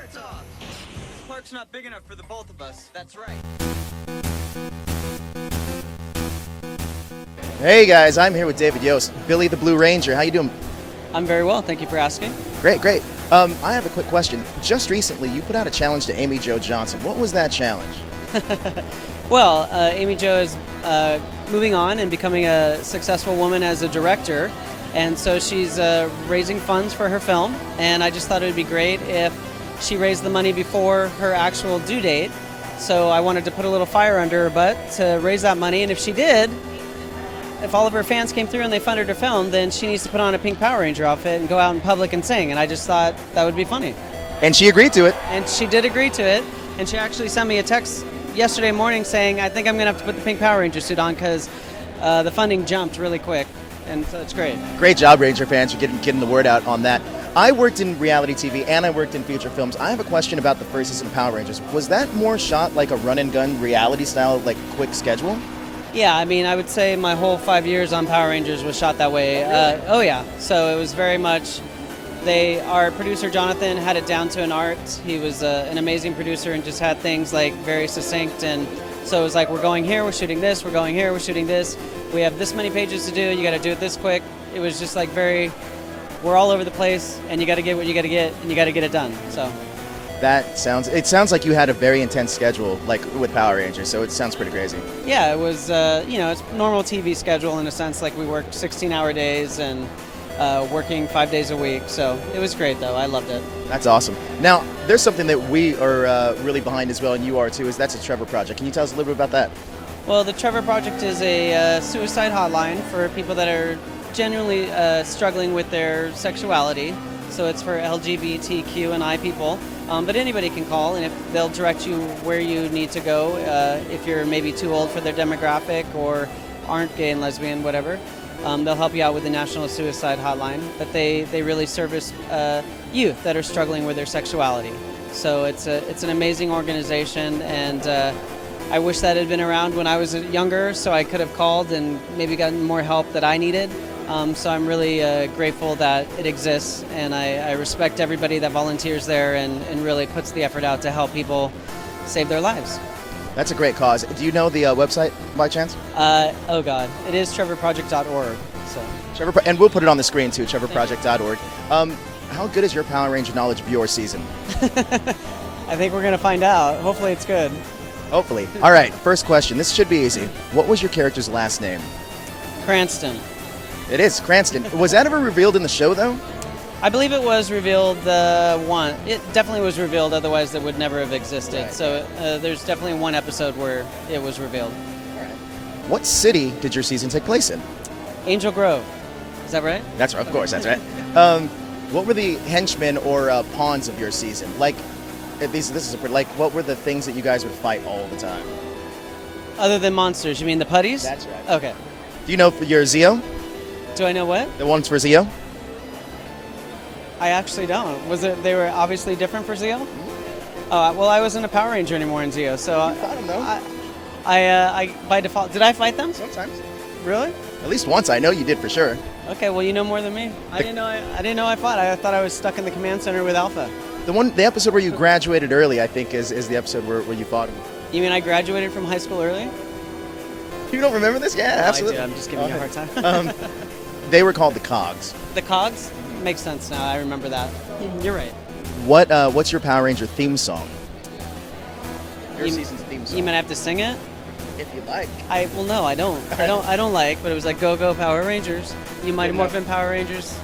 parts off. This park's not big enough for the both of us. That's right. Hey guys, I'm here with David Yost, Billy the Blue Ranger. How you doing? I'm very well, thank you for asking. Great, great. I have a quick question. Just recently, you put out a challenge to Amy Jo Johnson. What was that challenge? Well, Amy Jo is moving on and becoming a successful woman as a director, and so she's raising funds for her film, and I just thought it would be great if she raised the money before her actual due date, so I wanted to put a little fire under her butt to raise that money, and if she did, if all of her fans came through and they funded her film, then she needs to put on a pink Power Ranger outfit and go out in public and sing, and I just thought that would be funny. And she agreed to it. And she did agree to it, and she actually sent me a text yesterday morning saying, I think I'm going to have to put the pink Power Ranger suit on because the funding jumped really quick, and so it's great. Great job, Ranger fans, for getting the word out on that. I worked in reality TV and I worked in feature films. I have a question about the first season of Power Rangers. Was that more shot like a run-and-gun reality style, like quick schedule? Yeah, I mean, I would say my whole 5 years on Power Rangers was shot that way. Really? Oh yeah, so it was very much, our producer Jonathan had it down to an art. He was an amazing producer and just had things like very succinct, and so it was like, we're going here, we're shooting this, we're going here, we're shooting this, we have this many pages to do, you got to do it this quick. It was just like we're all over the place, and you got to get what you got to get, and you got to get it done, so. It sounds like you had a very intense schedule, like with Power Rangers, so it sounds pretty crazy. Yeah, it was, it's normal TV schedule in a sense, like we worked 16-hour days and working 5 days a week, so it was great though, I loved it. That's awesome. Now, there's something that we are really behind as well, and you are too, that's a Trevor Project. Can you tell us a little bit about that? Well, the Trevor Project is a suicide hotline for people that are genuinely struggling with their sexuality, so it's for LGBTQ and I people. But anybody can call, and if they'll direct you where you need to go if you're maybe too old for their demographic or aren't gay and lesbian, whatever. They'll help you out with the National Suicide Hotline. But they really service youth that are struggling with their sexuality. So it's an amazing organization, and I wish that had been around when I was younger, so I could have called and maybe gotten more help that I needed. So I'm really grateful that it exists, and I respect everybody that volunteers there and really puts the effort out to help people save their lives. That's a great cause. Do you know the website by chance? Oh God, it is trevorproject.org. So. And we'll put it on the screen too, trevorproject.org. How good is your Power Ranger knowledge of your season? I think we're going to find out. Hopefully it's good. Hopefully. All right, first question. This should be easy. What was your character's last name? Cranston. It is Cranston. Was that ever revealed in the show, though? I believe it was revealed It definitely was revealed, otherwise it would never have existed. Right. So there's definitely one episode where it was revealed. All right. What city did your season take place in? Angel Grove. Is that right? That's right. Of course, that's right. What were the henchmen or pawns of your season? Like, what were the things that you guys would fight all the time? Other than monsters, you mean the putties? That's right. Okay. Do you know for your Zeo? Do I know what? The ones for Zeo? I actually don't. They were obviously different for Zeo? Well, I wasn't a Power Ranger anymore in Zeo, so You fought them, though. I by default, did I fight them? Sometimes. Really? At least once, I know you did for sure. Okay, well, you know more than me. I didn't know I fought. I thought I was stuck in the command center with Alpha. The episode where you graduated early, I think, is the episode where you fought him. You mean I graduated from high school early? You don't remember this? Yeah, absolutely. I do. I'm just giving you a hard time. They were called the Cogs. The Cogs? Makes sense now. I remember that. You're right. What's your Power Ranger theme song? Your season's theme song. You might have to sing it? If you like. Well, no, I don't. I don't like, but it was like Go Go Power Rangers. You Mighty Morphin Power Rangers.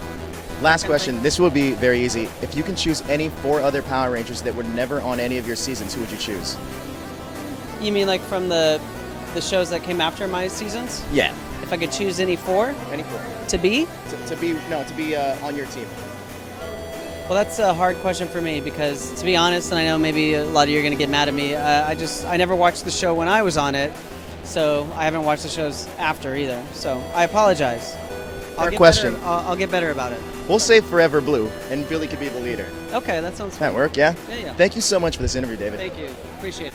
Last question. This will be very easy. If you can choose any 4 other Power Rangers that were never on any of your seasons, who would you choose? You mean like from the shows that came after my seasons? Yeah. If I could choose any 4? Any 4. To be? To be on your team. Well, that's a hard question for me because, to be honest, and I know maybe a lot of you are going to get mad at me, I never watched the show when I was on it, so I haven't watched the shows after either. So I apologize. Hard question. I'll get better about it. We'll say Forever Blue, and Billy could be the leader. Okay, that sounds That fun. work, yeah? Yeah. Thank you so much for this interview, David. Thank you. Appreciate it.